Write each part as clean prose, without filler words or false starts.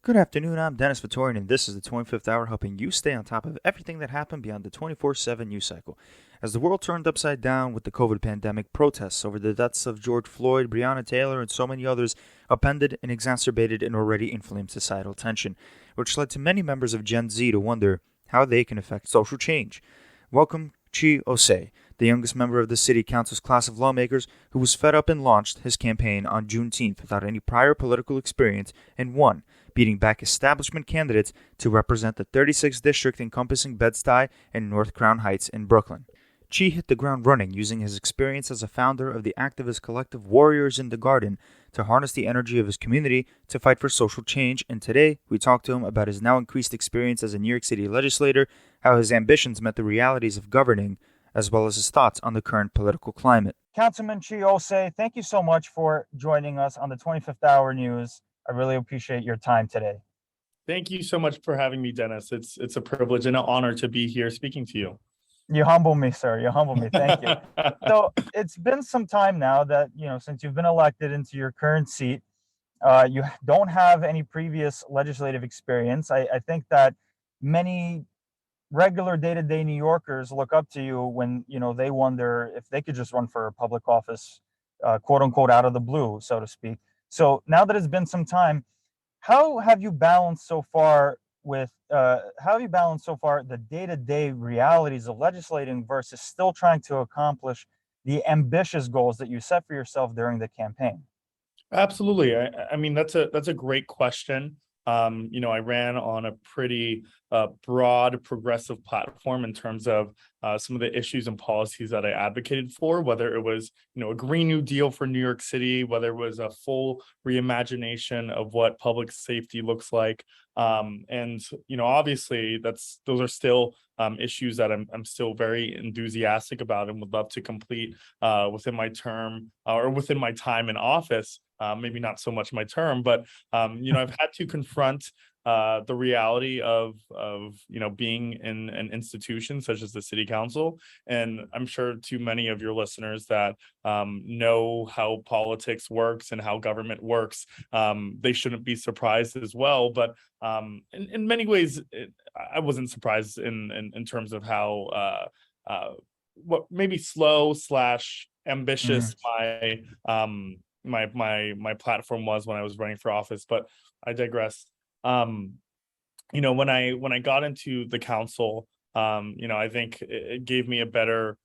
Good afternoon, I'm Dennis Vittorian, and this is the 25th hour, helping you stay on top of everything that happened beyond the 24/7 news cycle. As the world turned upside down with the COVID pandemic, protests over the deaths of George Floyd, Breonna Taylor, and so many others upended and exacerbated an already inflamed societal tension, which led to many members of Gen Z to wonder how they can affect social change. Welcome, Ossé, the youngest member of the City Council's class of lawmakers, who was fed up and launched his campaign on Juneteenth without any prior political experience and won, beating back establishment candidates to represent the 36th district encompassing Bed-Stuy and North Crown Heights in Brooklyn. Chi hit the ground running, using his experience as a founder of the activist collective Warriors in the Garden to harness the energy of his community to fight for social change, and today we talked to him about his now increased experience as a New York City legislator, how his ambitions met the realities of governing, as well as his thoughts on the current political climate. Councilman Chi Ossé, thank you so much for joining us on the 25th Hour News. I really appreciate your time today. Thank you so much for having me, Dennis. It's a privilege and an honor to be here speaking to you. You humble me, sir. You humble me. Thank you. So it's been some time now that, since you've been elected into your current seat, you don't have any previous legislative experience. I think that many regular day-to-day New Yorkers look up to you when, they wonder if they could just run for public office, quote unquote, out of the blue, so to speak. So now that it's been some time, how have you balanced so far the day-to-day realities of legislating versus still trying to accomplish the ambitious goals that you set for yourself during the campaign? Absolutely. I mean, that's a great question. I ran on a pretty broad progressive platform in terms of some of the issues and policies that I advocated for, whether it was, a Green New Deal for New York City, whether it was a full reimagination of what public safety looks like. Obviously those are still issues that I'm still very enthusiastic about and would love to complete within my term or within my time in office. Maybe not so much my term, but I've had to confront the reality of being in an institution such as the City Council, and I'm sure to many of your listeners that know how politics works and how government works, they shouldn't be surprised as well. But in many ways, I wasn't surprised in terms of how what maybe slow slash ambitious my platform was when I was running for office, but I digress. When I got into the council, I think it gave me a better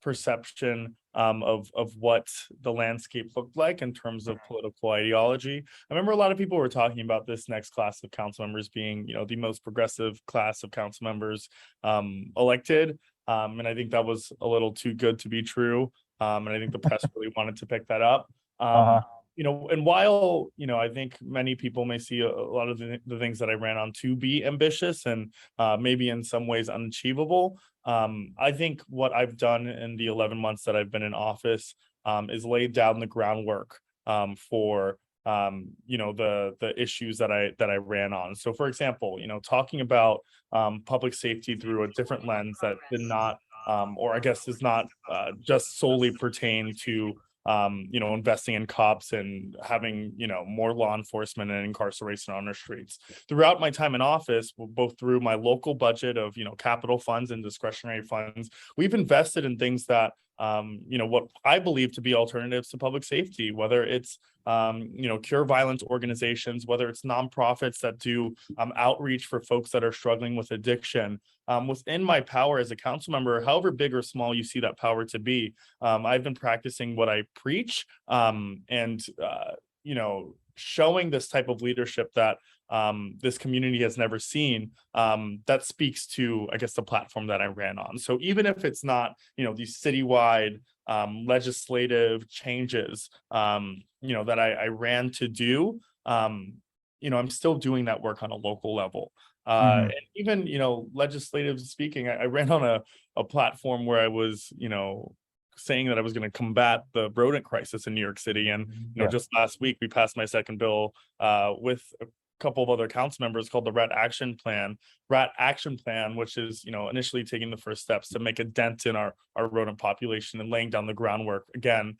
perception of what the landscape looked like in terms of political ideology. I remember a lot of people were talking about this next class of council members being, the most progressive class of council members elected. And I think that was a little too good to be true. And I think the press really wanted to pick that up. And while, I think many people may see a lot of the things that I ran on to be ambitious and maybe in some ways unachievable, I think what I've done in the 11 months that I've been in office is laid down the groundwork for the issues that I ran on. So, for example, talking about public safety through a different lens that did not, or I guess does not just solely pertain to investing in cops and having, more law enforcement and incarceration on our streets. Throughout my time in office, both through my local budget of, capital funds and discretionary funds, we've invested in things that, what I believe to be alternatives to public safety, whether it's, cure violence organizations, whether it's nonprofits that do outreach for folks that are struggling with addiction. Within my power as a council member, however big or small you see that power to be, I've been practicing what I preach, and showing this type of leadership that this community has never seen, that speaks to, I guess, the platform that I ran on. So even if it's not, these citywide legislative changes, that I ran to do, I'm still doing that work on a local level. And even, legislative speaking, I ran on a platform where I was, saying that I was going to combat the rodent crisis in New York City. And, just last week, we passed my second bill with couple of other council members called the rat action plan, which is, initially taking the first steps to make a dent in our rodent population and laying down the groundwork again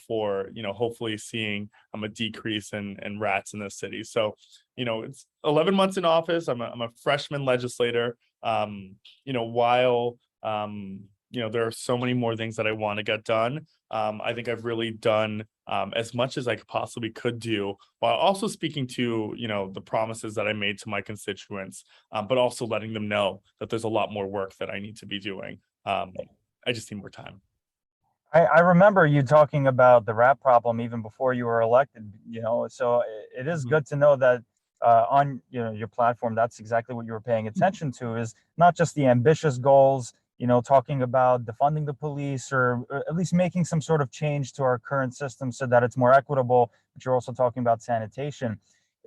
for, hopefully seeing a decrease in rats in the city. So, it's 11 months in office. I'm a freshman legislator. While there are so many more things that I want to get done. I think I've really done as much as I possibly could do, while also speaking to, the promises that I made to my constituents, but also letting them know that there's a lot more work that I need to be doing. I just need more time. I remember you talking about the rat problem even before you were elected, so it is good to know that on your platform, that's exactly what you were paying attention to, is not just the ambitious goals, talking about defunding the police or at least making some sort of change to our current system so that it's more equitable, but you're also talking about sanitation.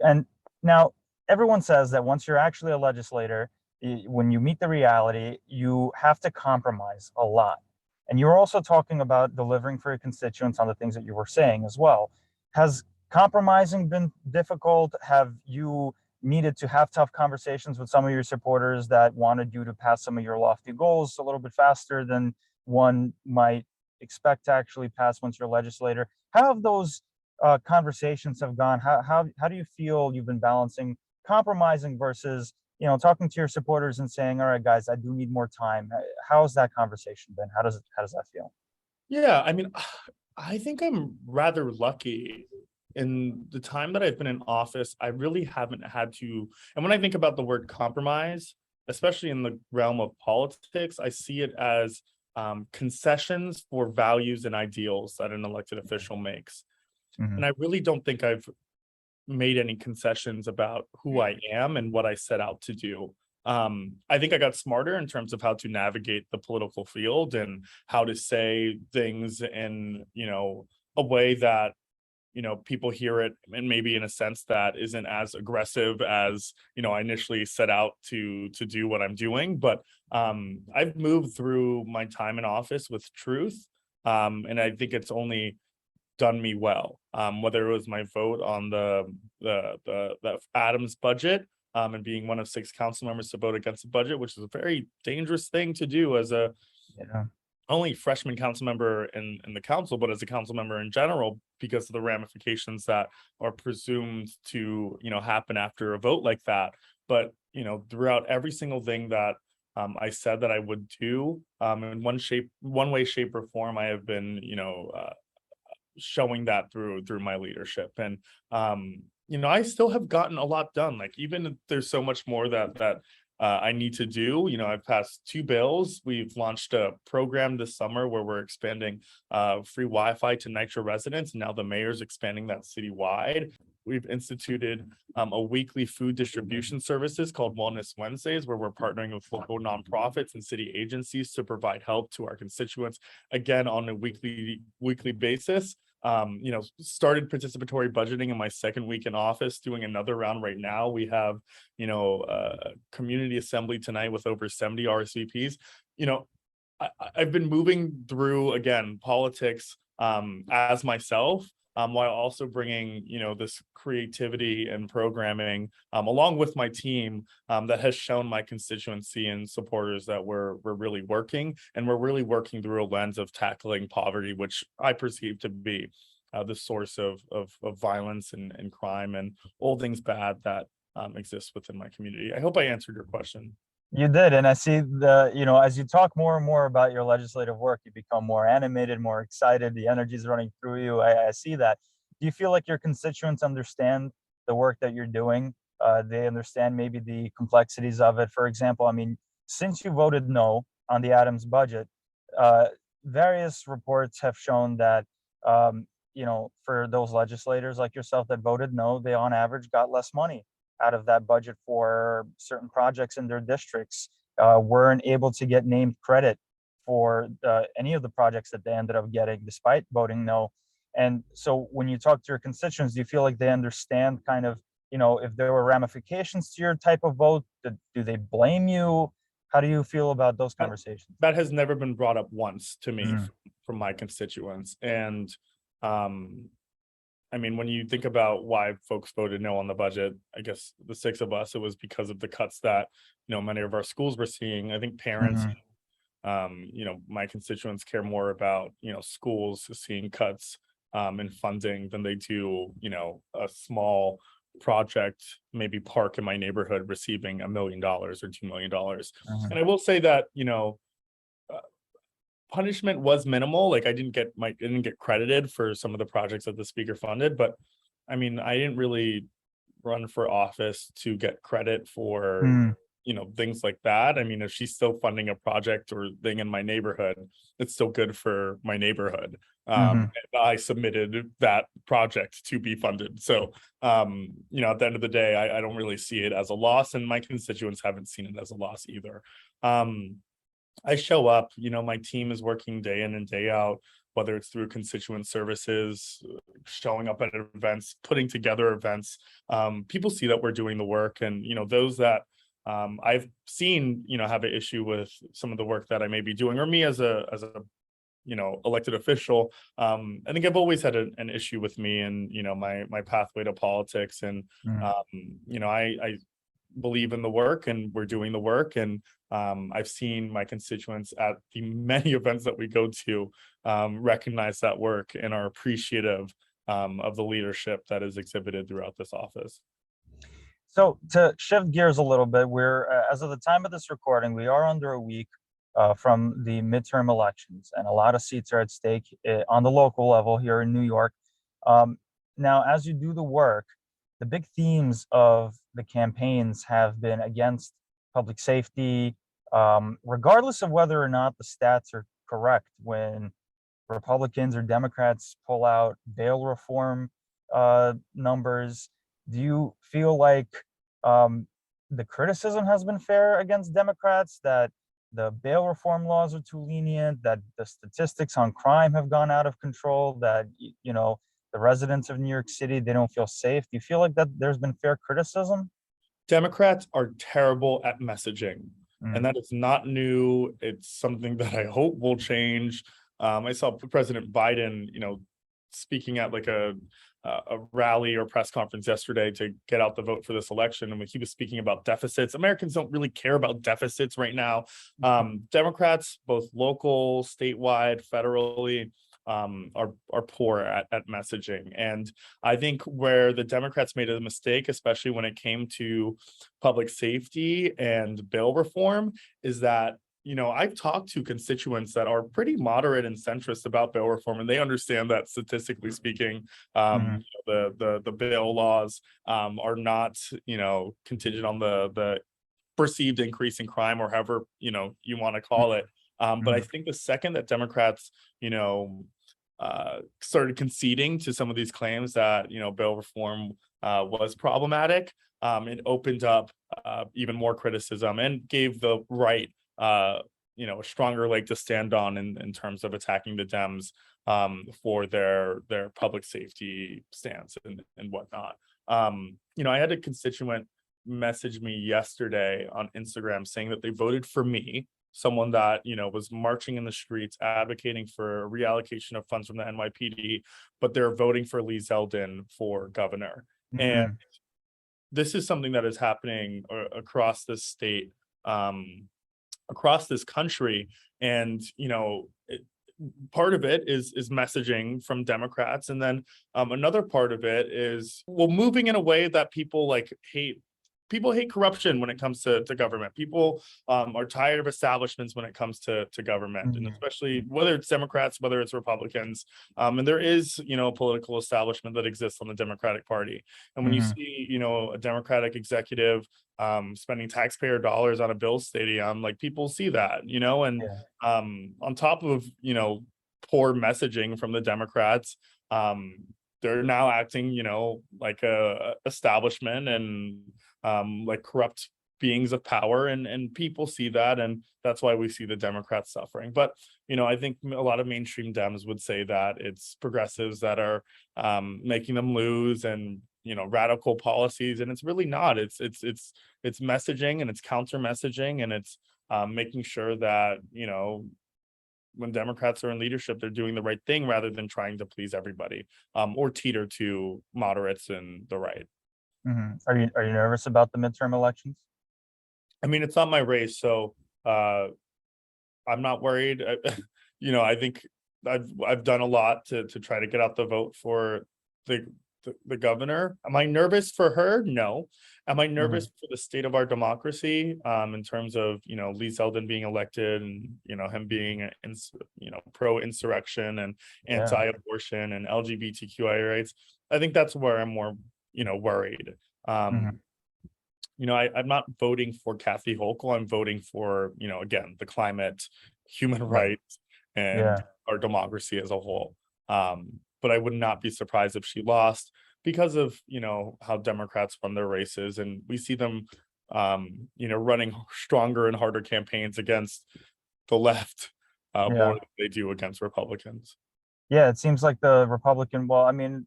And now everyone says that once you're actually a legislator, when you meet the reality, you have to compromise a lot. And you're also talking about delivering for your constituents on the things that you were saying as well. Has compromising been difficult? Have you needed to have tough conversations with some of your supporters that wanted you to pass some of your lofty goals a little bit faster than one might expect to actually pass once you're a legislator? How have those conversations have gone? How do you feel you've been balancing compromising versus talking to your supporters and saying, all right, guys, I do need more time? How's that conversation been? How does that feel? Yeah, I mean, I think I'm rather lucky. In the time that I've been in office, I really haven't had to, and when I think about the word compromise, especially in the realm of politics, I see it as concessions for values and ideals that an elected official makes. Mhm. And I really don't think I've made any concessions about who I am and what I set out to do. I think I got smarter in terms of how to navigate the political field and how to say things in, a way that people hear it and maybe in a sense that isn't as aggressive as, I initially set out to do what I'm doing. But I've moved through my time in office with truth. And I think it's only done me well, whether it was my vote on the Adams budget, and being one of 6 council members to vote against the budget, which is a very dangerous thing to do as a only freshman council member in the council, but as a council member in general, because of the ramifications that are presumed to, happen after a vote like that. But, throughout every single thing that I said that I would do, in one way, shape, or form, I have been, showing that through my leadership. And, I still have gotten a lot done. Like, even if there's so much more that I need to do. I've passed 2 bills. We've launched a program this summer where we're expanding free Wi-Fi to Nitro residents. And now the mayor's expanding that citywide. We've instituted a weekly food distribution services called Wellness Wednesdays, where we're partnering with local nonprofits and city agencies to provide help to our constituents, again, on a weekly basis. Started participatory budgeting in my second week in office, doing another round right now. We have, a community assembly tonight with over 70 RSVPs. I've been moving through, again, politics as myself, while also bringing, this creativity and programming along with my team that has shown my constituency and supporters that we're really working, and we're really working through a lens of tackling poverty, which I perceive to be the source of violence and crime and all things bad that exists within my community. I hope I answered your question. You did, and I see as you talk more and more about your legislative work, you become more animated, more excited. The energy is running through you. I see that. Do you feel like your constituents understand the work that you're doing? They understand maybe the complexities of it. For example, I mean, since you voted no on the Adams budget, various reports have shown that for those legislators like yourself that voted no, they on average got less money out of that budget for certain projects in their districts, weren't able to get named credit for any of the projects that they ended up getting despite voting no. And so when you talk to your constituents, do you feel like they understand kind of, if there were ramifications to your type of vote, do they blame you? How do you feel about those conversations? That has never been brought up once to me from my constituents. And I mean, when you think about why folks voted no on the budget, I guess the six of us, it was because of the cuts that, many of our schools were seeing. I think parents, Mhm. my constituents care more about, schools seeing cuts in funding than they do, a small project, maybe park in my neighborhood receiving $1 million or $2 million. Mhm. And I will say that, uh, punishment was minimal. Like I didn't get credited for some of the projects that the speaker funded, but I mean, I didn't really run for office to get credit for, Mhm. things like that. I mean, if she's still funding a project or thing in my neighborhood, it's still good for my neighborhood. Mhm. And I submitted that project to be funded. So, at the end of the day, I don't really see it as a loss, and my constituents haven't seen it as a loss either. I show up, my team is working day in and day out, whether it's through constituent services, showing up at events, putting together events. People see that we're doing the work, and those that I've seen, have an issue with some of the work that I may be doing, or me as a elected official. I think I've always had an issue with me and my pathway to politics, and Mhm. I believe in the work and we're doing the work. And I've seen my constituents at the many events that we go to recognize that work and are appreciative of the leadership that is exhibited throughout this office. So to shift gears a little bit, we're as of the time of this recording, we are under a week from the midterm elections, and a lot of seats are at stake on the local level here in New York. Um, Now, as you do the work, the big themes of the campaigns have been against public safety, regardless of whether or not the stats are correct. When Republicans or Democrats pull out bail reform numbers, do you feel like the criticism has been fair against Democrats, that the bail reform laws are too lenient, that the statistics on crime have gone out of control, that the residents of New York City, they don't feel safe? Do you feel like that there's been fair criticism? Democrats are terrible at messaging, and Mm. that is not new. It's something that I hope will change. I saw President Biden, speaking at like a rally or press conference yesterday to get out the vote for this election, and when he was speaking about deficits, Americans don't really care about deficits right now. Democrats, both local, statewide, federally, are poor at messaging. And I think where the Democrats made a mistake, especially when it came to public safety and bail reform, is that I've talked to constituents that are pretty moderate and centrist about bail reform, and they understand that statistically speaking, Mhm. the bail laws are not contingent on the perceived increase in crime, or however you want to call it. But I Mhm. think the second that Democrats started conceding to some of these claims that bail reform was problematic, it opened up even more criticism and gave the right a stronger leg to stand on in terms of attacking the Dems for their public safety stance and whatnot. I had a constituent message me yesterday on Instagram saying that they voted for me, someone that was marching in the streets advocating for reallocation of funds from the NYPD, but they're voting for Lee Zeldin for governor. And Mhm. this is something that is happening across this state, across this country. And part of it is messaging from Democrats, and then another part of it is, well, moving in a way that people hate. People hate corruption when it comes to government. People are tired of establishments when it comes to government, and Mhm. especially whether it's Democrats, whether it's Republicans. And there is, a political establishment that exists on the Democratic Party. And when you Mhm. see, a Democratic executive spending taxpayer dollars on a Bills stadium, like people see that, and Yeah. on top of, poor messaging from the Democrats, they're now acting, like a establishment and like corrupt beings of power, and people see that, and that's why we see the Democrats suffering. But I think a lot of mainstream Dems would say that it's progressives that are making them lose, and radical policies, and it's really not. It's messaging, and it's counter messaging, and it's making sure that when Democrats are in leadership, they're doing the right thing rather than trying to please everybody, or teeter to moderates and the right. Are you nervous about the midterm elections? I mean, it's not my race, so I'm not worried. I think I've done a lot to try to get out the vote for the governor. Am I nervous for her? No. Am I nervous for the state of our democracy, in terms of, Lee Zeldin being elected and, him being, pro-insurrection and Yeah. anti-abortion and LGBTQI rights? I think that's where I'm more, worried. I'm not voting for Kathy Hochul. I'm voting for, again, the climate, human rights, and Yeah. our democracy as a whole. But I would not be surprised if she lost because of, how Democrats run their races. And we see them, running stronger and harder campaigns against the left more Yeah. than they do against Republicans. Yeah, it seems like the Republican, well, I mean,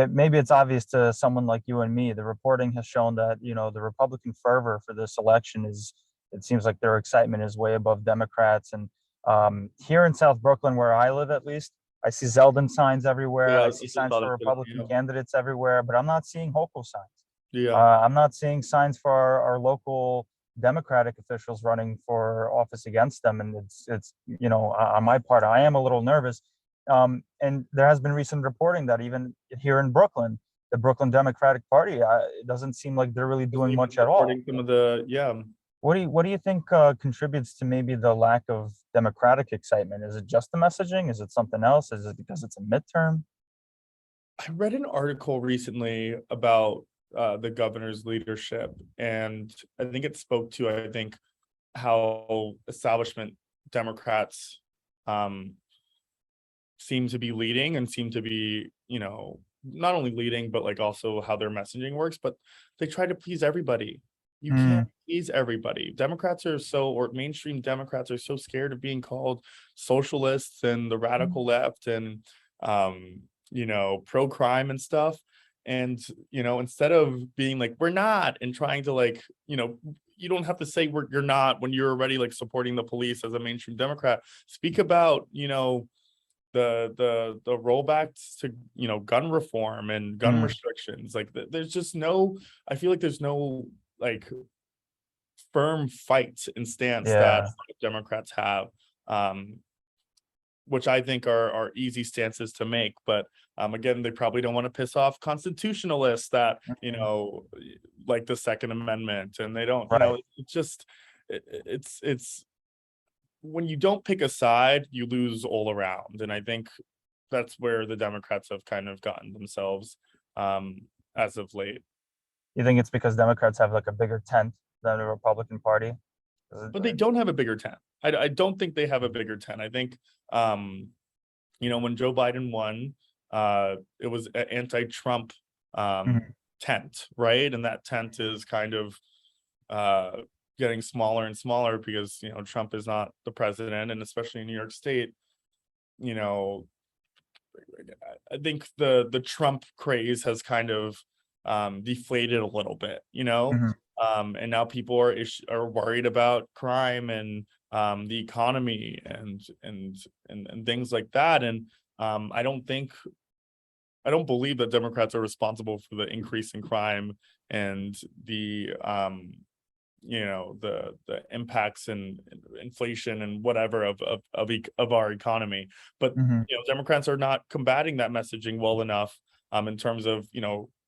maybe it's obvious to someone like you and me. The reporting has shown that, the Republican fervor for this election it seems like their excitement is way above Democrats. And here in South Brooklyn, where I live at least, I see Zeldin signs everywhere. Yeah, I I see just signs saw for that too, Republican yeah. candidates everywhere, but I'm not seeing Hochul signs. Yeah. I'm not seeing signs for our local Democratic officials running for office against them. And it's on my part, I am a little nervous. And there has been recent reporting that even here in Brooklyn, the Brooklyn Democratic Party, it doesn't seem like they're really doing much at all. Some of the, What do you think contributes to maybe the lack of Democratic excitement? Is it just the messaging? Is it something else? Is it because it's a midterm? I read an article recently about the governor's leadership, and I think it spoke to, how establishment Democrats seem to be leading and seem to be, not only leading, but like also how their messaging works, but they try to please everybody. You can't please everybody. Or mainstream Democrats are so scared of being called socialists and the radical left and, pro-crime and stuff. And, instead of being like, we're not, and trying to you don't have to say you're not when you're already supporting the police as a mainstream Democrat. Speak about, the rollbacks to, gun reform and gun restrictions. There's just I feel like there's no firm fight and stance that Democrats have, which I think are easy stances to make. But again, they probably don't want to piss off constitutionalists that, like the Second Amendment, and they don't, it's when you don't pick a side, you lose all around. And I think that's where the Democrats have kind of gotten themselves as of late. You think it's because Democrats have a bigger tent than the Republican Party? But they don't have a bigger tent. I don't think they have a bigger tent. I think, when Joe Biden won, it was an anti-Trump tent, right? And that tent is kind of getting smaller and smaller because, Trump is not the president, and especially in New York State, I think the Trump craze has kind of deflated a little bit, and now people are worried about crime and the economy and things like that. And I don't believe that Democrats are responsible for the increase in crime and the the impacts and inflation and whatever of our economy. But Democrats are not combating that messaging well enough in terms of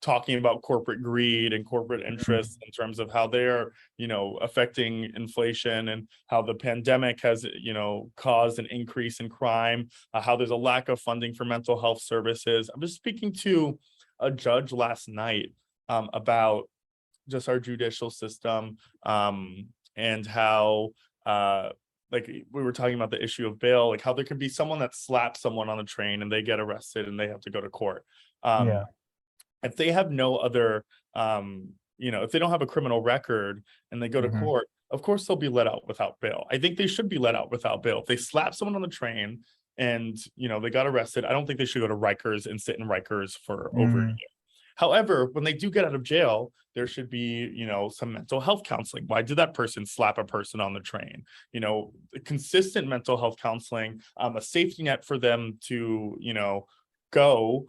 talking about corporate greed and corporate interests, in terms of how they're affecting inflation and how the pandemic has caused an increase in crime, how there's a lack of funding for mental health services. I'm just speaking to a judge last night about just our judicial system, and how we were talking about the issue of bail, how there can be someone that slaps someone on the train and they get arrested and they have to go to court. If they have no other, if they don't have a criminal record and they go to court, of course they'll be let out without bail. I think they should be let out without bail. If they slap someone on the train and they got arrested, I don't think they should go to Rikers and sit in Rikers for over a year. However, when they do get out of jail, there should be, some mental health counseling. Why did that person slap a person on the train? Consistent mental health counseling, a safety net for them to, go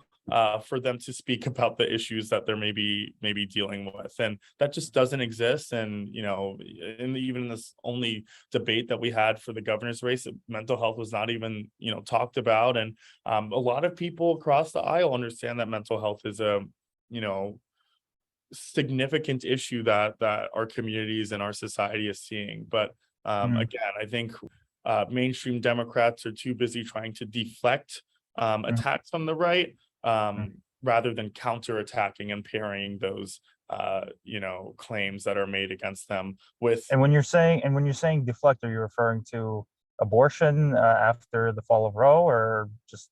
for them to speak about the issues that they're maybe dealing with, and that just doesn't exist. And even in this only debate that we had for the governor's race, mental health was not even talked about. And a lot of people across the aisle understand that mental health is a significant issue that our communities and our society is seeing. But again, I think mainstream Democrats are too busy trying to deflect attacks on the right, rather than counterattacking and parrying those claims that are made against them with. And when you're saying deflect, are you referring to abortion after the fall of Roe, or just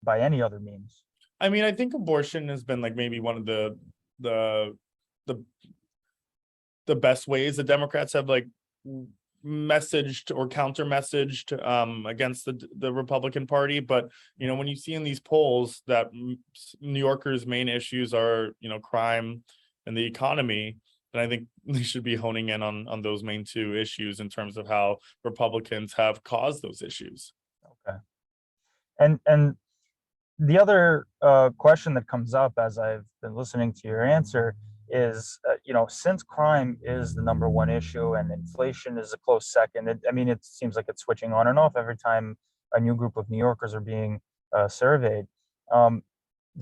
by any other means? I mean, I think abortion has been like maybe one of the best ways the Democrats have like messaged or counter messaged against the Republican Party. But when you see in these polls that New Yorkers' main issues are crime and the economy, then I think they should be honing in on those main two issues in terms of how Republicans have caused those issues. Okay. And the other question that comes up as I've been listening to your answer is, since crime is the number one issue and inflation is a close second, it seems like it's switching on and off every time a new group of New Yorkers are being surveyed. Do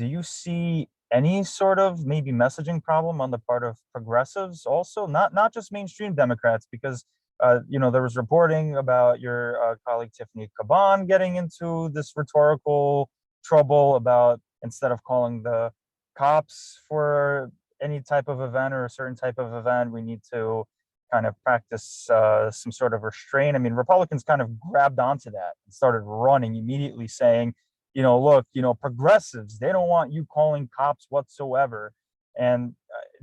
you see any sort of maybe messaging problem on the part of progressives also, not just mainstream Democrats? Because there was reporting about your colleague Tiffany Caban getting into this rhetorical trouble about, instead of calling the cops for any type of event or a certain type of event, we need to kind of practice some sort of restraint. I mean, Republicans kind of grabbed onto that and started running immediately, saying, look, progressives, they don't want you calling cops whatsoever. And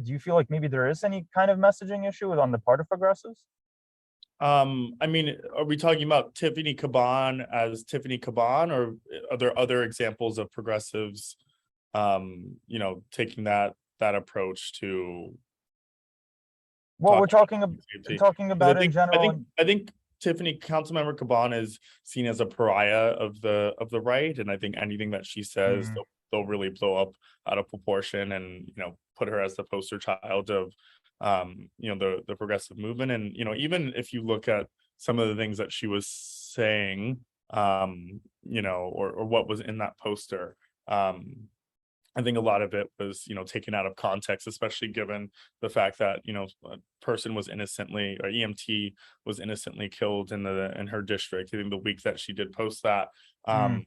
do you feel like maybe there is any kind of messaging issue on the part of progressives? I mean, are we talking about Tiffany Caban as Tiffany Caban, or are there other examples of progressives, taking that approach to? Well, we're talking about in general. I think Tiffany, Councilmember Caban, is seen as a pariah of the right, and I think anything that she says, they'll really blow up out of proportion, and put her as the poster child of the progressive movement. And even if you look at some of the things that she was saying, or what was in that poster, I think a lot of it was taken out of context, especially given the fact that a person was innocently, or EMT was innocently killed in her district. I think the week that she did post that, I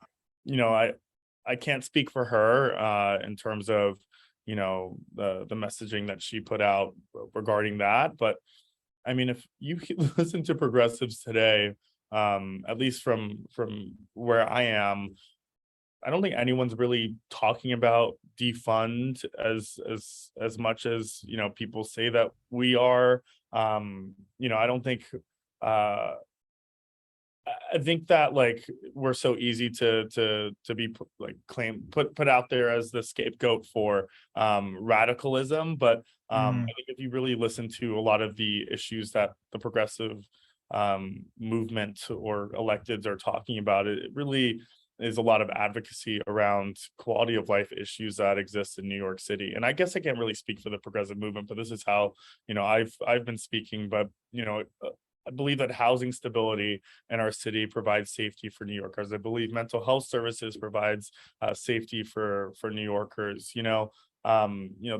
can't speak for her in terms of the messaging that she put out regarding that. But I mean, if you listen to progressives today, at least from where I am, I don't think anyone's really talking about defund as much as people say that we are. I don't think I think that like we're so easy to be put out there as the scapegoat for radicalism. But I think if you really listen to a lot of the issues that the progressive movement or electeds are talking about, it really is a lot of advocacy around quality of life issues that exist in New York City. And I guess I can't really speak for the progressive movement, but this is how I've been speaking. But I believe that housing stability in our city provides safety for New Yorkers. I believe mental health services provides safety for New Yorkers.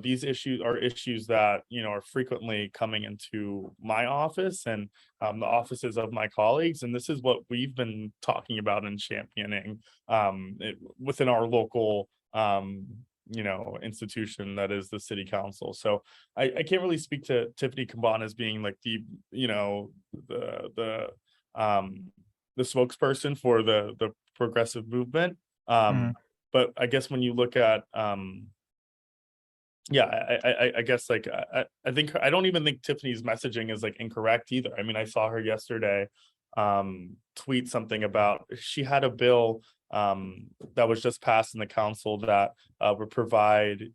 These issues are issues that are frequently coming into my office and the offices of my colleagues, and this is what we've been talking about and championing within our local institution that is the city council. So I can't really speak to Tiffany Caban as being like the spokesperson for the progressive movement. But I guess when you look at I guess like I think I don't even think Tiffany's messaging is like incorrect either. I mean, I saw her yesterday tweet something about she had a bill that was just passed in the council that would provide,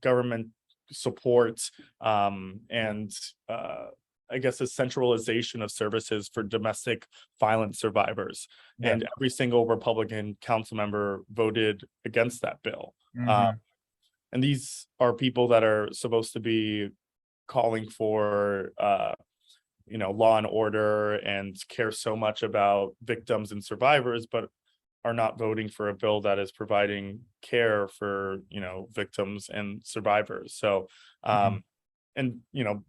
government support and I guess a centralization of services for domestic violence survivors. Yeah. And every single Republican council member voted against that bill. And these are people that are supposed to be calling for law and order and care so much about victims and survivors, but are not voting for a bill that is providing care for victims and survivors. So and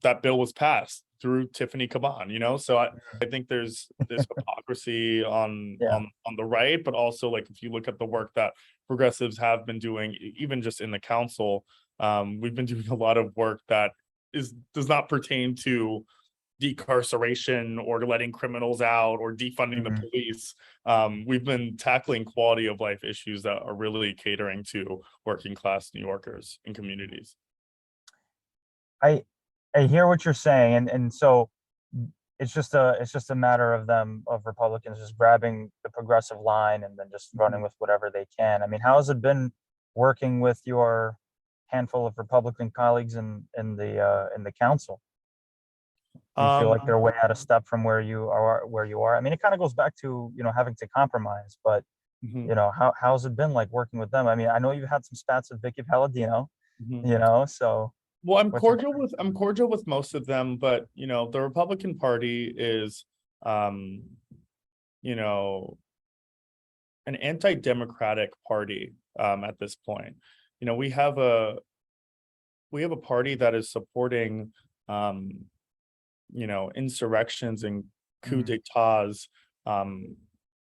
that bill was passed through Tiffany Caban, so I think there's hypocrisy on the right, but also, like, if you look at the work that progressives have been doing, even just in the council, we've been doing a lot of work that does not pertain to decarceration or letting criminals out or defunding the police. We've been tackling quality of life issues that are really catering to working class New Yorkers and communities. I hear what you're saying, and so it's just a matter of Republicans just grabbing the progressive line and then just running with whatever they can. I mean, how has it been working with your handful of Republican colleagues in the council? Do you feel like they're way out of step from where you are? I mean, it kind of goes back to having to compromise, but how's it been like working with them? I mean, I know you've had some spats with Vicky Palladino, so. Well, I'm cordial with most of them, but the Republican Party is an anti-democratic party at this point. We have a party that is supporting insurrections and coup d'etats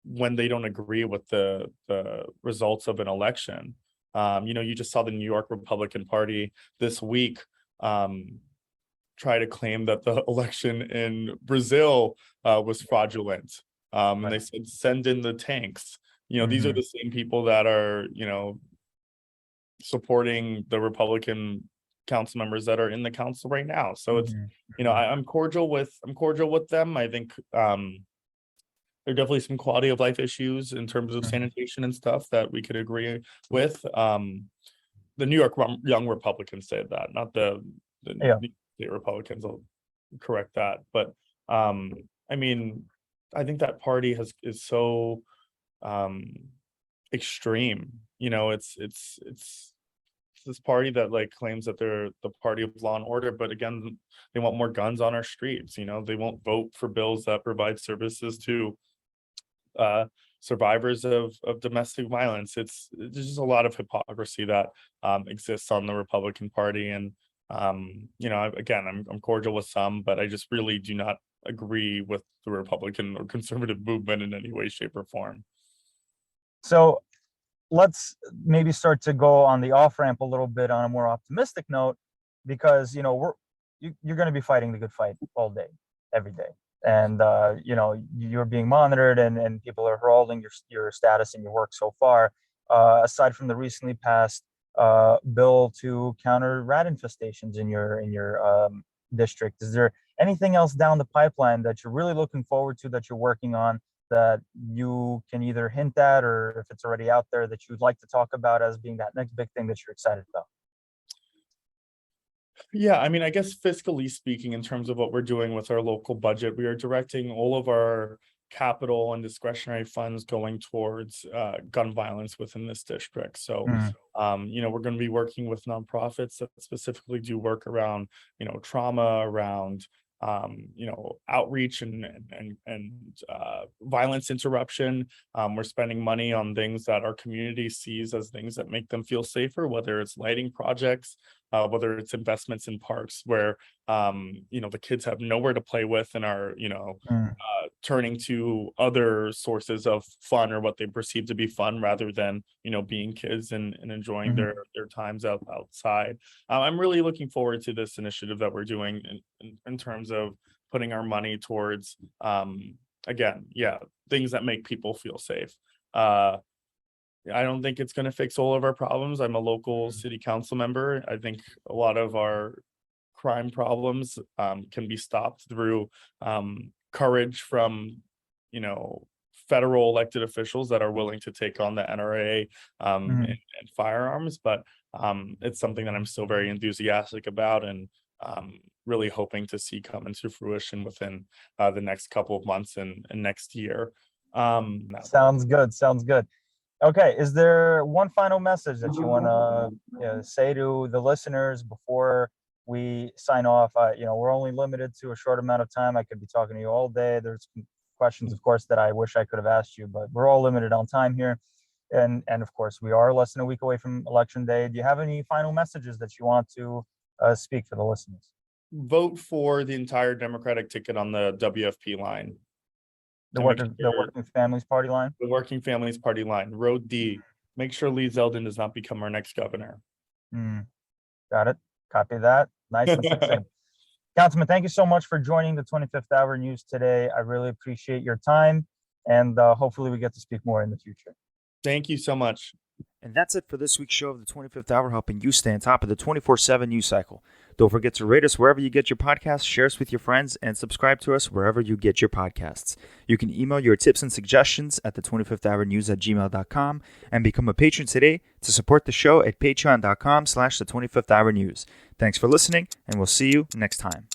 when they don't agree with the results of an election. You just saw the New York Republican Party this week try to claim that the election in Brazil was fraudulent. And they said, send in the tanks. These are the same people that are, supporting the Republican council members that are in the council right now. So it's, I'm cordial with them. I think there are definitely some quality of life issues in terms of sanitation and stuff that we could agree with. The New York Young Republicans say that, not the state Republicans. I'll correct that. But I mean, I think that party is so extreme. It's this party that claims that they're the party of law and order, but again, they want more guns on our streets. They won't vote for bills that provide services to survivors of domestic violence. There's just a lot of hypocrisy that exists on the Republican Party, and again, I'm cordial with some, but I just really do not agree with the Republican or conservative movement in any way, shape, or form. So let's maybe start to go on the off ramp a little bit on a more optimistic note, because you're going to be fighting the good fight all day, every day. And you're being monitored, and people are heralding your status and your work so far. Aside from the recently passed bill to counter rat infestations in your district, is there anything else down the pipeline that you're really looking forward to, that you're working on, that you can either hint at, or if it's already out there, that you'd like to talk about as being that next big thing that you're excited about? Yeah, I mean, I guess fiscally speaking, in terms of what we're doing with our local budget, we are directing all of our capital and discretionary funds going towards gun violence within this district. So, we're going to be working with nonprofits that specifically do work around, trauma, around outreach and violence interruption. We're spending money on things that our community sees as things that make them feel safer, whether it's lighting projects, whether it's investments in parks where the kids have nowhere to play with and are turning to other sources of fun, or what they perceive to be fun, rather than being kids and enjoying their times outside. I'm really looking forward to this initiative that we're doing in terms of putting our money towards things that make people feel safe. I don't think it's going to fix all of our problems. I'm a local city council member. I think a lot of our crime problems can be stopped through courage from federal elected officials that are willing to take on the NRA and firearms, but it's something that I'm still very enthusiastic about and really hoping to see come into fruition within the next couple of months and next year. Sounds good. Sounds good. Okay, is there one final message that you want to say to the listeners before we sign off? We're only limited to a short amount of time. I could be talking to you all day. There's questions, of course, that I wish I could have asked you, but we're all limited on time here. And of course, we are less than a week away from Election Day. Do you have any final messages that you want to speak for the listeners? Vote for the entire Democratic ticket on the WFP line. The Working Families Party line? The Working Families Party line, Road D. Make sure Lee Zeldin does not become our next governor. Got it. Copy that. Nice and succinct. Councilman, thank you so much for joining the 25th Hour News today. I really appreciate your time, and hopefully we get to speak more in the future. Thank you so much. And that's it for this week's show of the 25th Hour, helping you stay on top of the 24/7 news cycle. Don't forget to rate us wherever you get your podcasts, share us with your friends, and subscribe to us wherever you get your podcasts. You can email your tips and suggestions at the 25th Hour News at gmail.com and become a patron today to support the show at patreon.com/the 25th Hour News. Thanks for listening, and we'll see you next time.